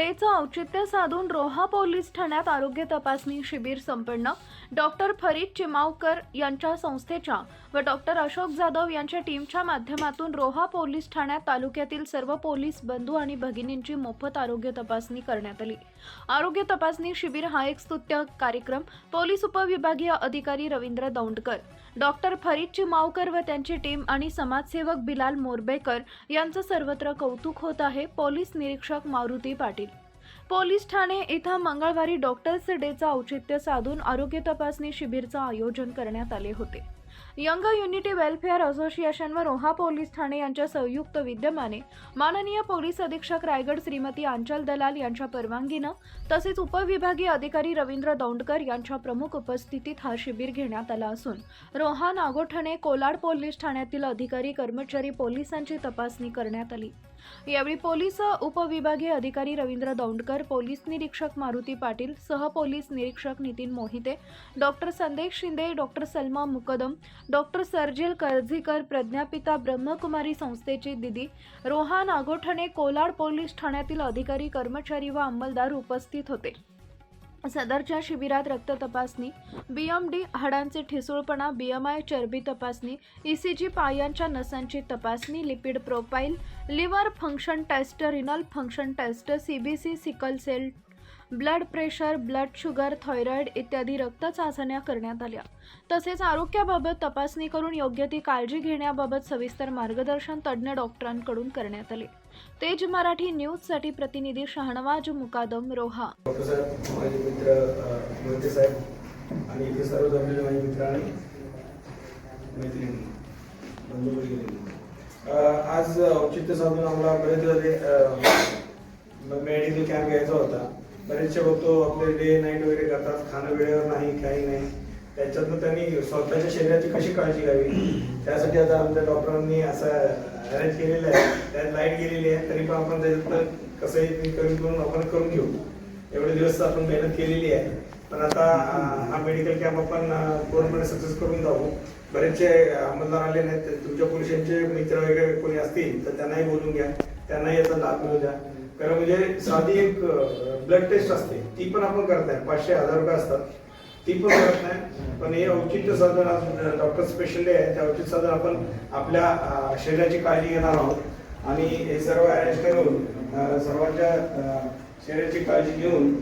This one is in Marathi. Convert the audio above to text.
डेचं औचित्य साधून रोहा पोलीस ठाण्यात आरोग्य तपासणी शिबिर संपन्न। डॉक्टर फरीद चिमावकर यांच्या संस्थेच्या व डॉक्टर अशोक जाधव यांच्या टीमच्या माध्यमातून रोहा पोलीस ठाण्यात तालुक्यातील सर्व पोलीस बंधू आणि भगिनींची मोफत आरोग्य तपासणी करण्यात आली। आरोग्य तपासणी शिबिर हा एक स्तुत्य कार्यक्रम पोलीस उपविभागीय अधिकारी रवींद्र दौंडकर, डॉक्टर फरीद चिमावकर व त्यांची टीम आणि समाजसेवक बिलाल मोरबेकर यांचं सर्वत्र कौतुक होत आहे। पोलीस निरीक्षक मारुती पाटील, पोलीस ठाणे इथं मंगळवारी डॉक्टर्स डेचं औचित्य साधून आरोग्य तपासणी शिबिरचं आयोजन करण्यात आले होते। यंग युनिटी वेलफेअर असोसिएशन व रोहा पोलीस ठाणे यांच्या संयुक्त विद्यमाने माननीय पोलीस अधीक्षक रायगड श्रीमती आंचल दलाल यांच्या परवानगीनं तसेच उपविभागीय अधिकारी रवींद्र दौंडकर यांच्या प्रमुख उपस्थितीत हा शिबिर घेण्यात आला असून रोहा, नागोठणे, कोलाड पोलीस ठाण्यातील अधिकारी कर्मचारी पोलिसांची तपासणी करण्यात आली। यावेळी पोलीस उपविभागीय अधिकारी रवींद्र दौंडकर, पोलीस निरीक्षक मारुती पाटील, सह पोलीस निरीक्षक नितीन मोहिते, डॉक्टर संदेश शिंदे, डॉक्टर सलमा मुकदम, डॉक्टर सर्जिल कर्जीकर, प्रज्ञापिता ब्रह्मकुमारी संस्थेची दिदी, रोहा, नागोठणे, कोलाड पोलीस ठाण्यातील अधिकारी कर्मचारी व अंमलदार उपस्थित होते। सदरच्या शिबिरात रक्त तपासणी, BMD हाडांचे ठिसूळपणा, BMI चरबी तपासणी, ECG पायांच्या नसांची तपासणी, lipid profile, liver function test, renal function test, CBC, sickle cell, blood pressure, blood sugar, thyroid इत्यादी रक्त चाचण्या करण्यात आल्या। तसेच आरोग्याबाबत तपासणी करून योग्य ती काळजी घेण्याबाबत सविस्तर मार्गदर्शन तज्ज्ञ डॉक्टरांकडून करण्यात आले। तेज मराठी न्यूजसाठी प्रतिनिधी शहानवाज मुकादम, रोहा। डॉक्टर साहेब, माझे मित्र मोहिते साहेब आणि इथे सर्व जमलेले माझे मित्र आणि मैत्रिणी बंधू भगिनी, आज औचित्य साधून आम्हाला बरेच मेडिकल कॅम्प घ्यायचा होता। बरेचसे बघतो आपले डे नाईट वगैरे करतात, खाणं वेळेवर नाही, काही नाही, त्याच्यातून त्यांनी स्वतःच्या शरीराची कशी काळजी घ्यावी त्यासाठी आता आमच्या डॉक्टरांनी असं अरेंज केलेलं आहे। त्यात लाईट गेलेली आहे तरी पण आपण त्याच्यात कसंही करून आपण करून घेऊ। एवढे दिवस आपण मेहनत केलेली आहे, पण आता हा मेडिकल कॅम्प आपण पूर्णपणे सक्सेस करून जाऊ। बरेचसे अंमलदार आले नाहीत, तुमच्या पोलिसांचे मित्र वगैरे कोणी असतील तर त्यांनाही बोलून घ्या, त्यांनाही याचा लाभ मिळू द्या। कारण म्हणजे साधी एक ब्लड टेस्ट असते ती पण आपण करत नाही, 500-1000 रुपये असतात, ती पण करत नाही। पण हे औचित्य साधन आज डॉक्टर स्पेशल डे आहे, त्या औचित्य साधन आपण आपल्या शरीराची काळजी घेणार आहोत आणि हे सर्व अरेंज करून सर्वांच्या शरीराची काळजी घेऊन